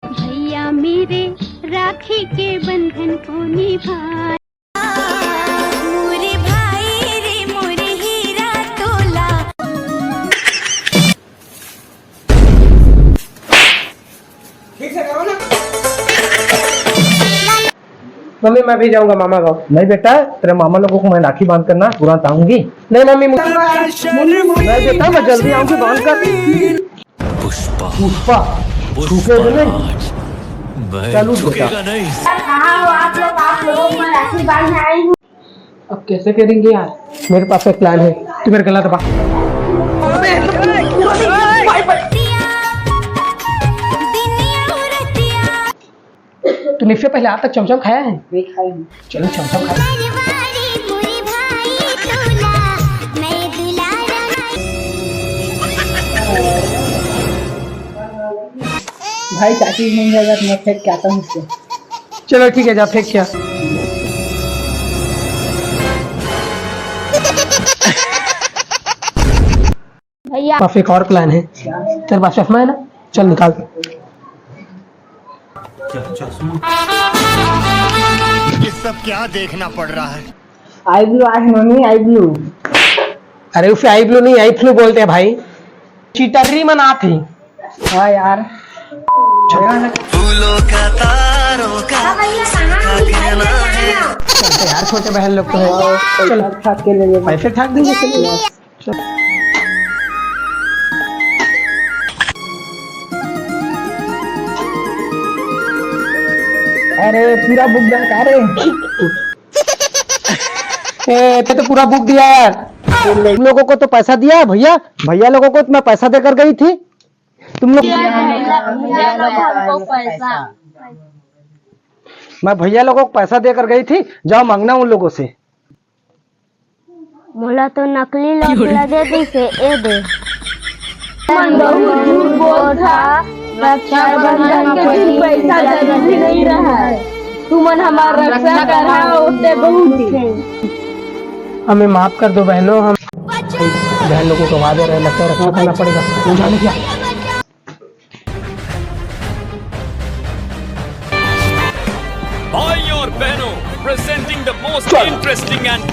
भैया मेरे राखी के बंधन को निभा। मोरे भाई रे मोरे हीरा तोला। ठीक से करो ना। मम्मी मैं भी जाऊंगा मामा गाँव। नहीं बेटा, तेरे मामा लोगों को मैं राखी बांध करना तुरंत आऊंगी। नहीं मम्मी मैं बेटा मैं जल्दी आऊंगी बांध कर। पुष्पा झुकेगा नहीं, चलो झुकेगा नहीं। आप लोगों को मैं राखी बांधने आई हूँ। अब कैसे करेंगे यार? मेरे पास एक प्लान है। तू मेरे गला दबा। तूने इससे पहले आज तक चमचम खाया है? नहीं खाई हूँ। चलो चमचम खा। भाई चाची नहीं जाएगा तो मैं फेंक के आता हूँ उसको। चलो ठीक है जा फेंक क्या। भैया पास एक और प्लान है। तेरे पास चश्मा है ना? चल निकाल। ये सब क्या देखना पड़ रहा है? आई ब्लू आज मम्मी आई ब्लू। अरे उसे आई ब्लू नहीं आई फ्लू बोलते हैं भाई। चीटर्री मना थी। हाँ यार फूलों का तारों का चलते यार छोटे बहन लोग तो है। चलो छत के लिए पैसे ठाक देंगे। चलो अरे पूरा बुक दरकार है। ते तो पूरा बुक दिया यार। तुम लोगों को तो पैसा दिया भैया। भैया लोगों को तो मैं पैसा देकर गई थी। तुम लोग मैं भैया लोगों को पैसा देकर गई थी। जाओ मांगना उन लोगों से। मोला तो नकली लोग लगे दिसे ए दे। मन बहुत झूठ बोलता। रक्षाबंधन के दिन पैसा जरूरी नहीं रहा है। तुमन हमारा रक्षा करा उससे बहुत ही। हमें माफ कर दो बहनों। हम बहन लोगों को वादे रहे लगता है रखना करना पड़ेगा। तू जाने क्या भाई और बहनों, presenting the most interesting and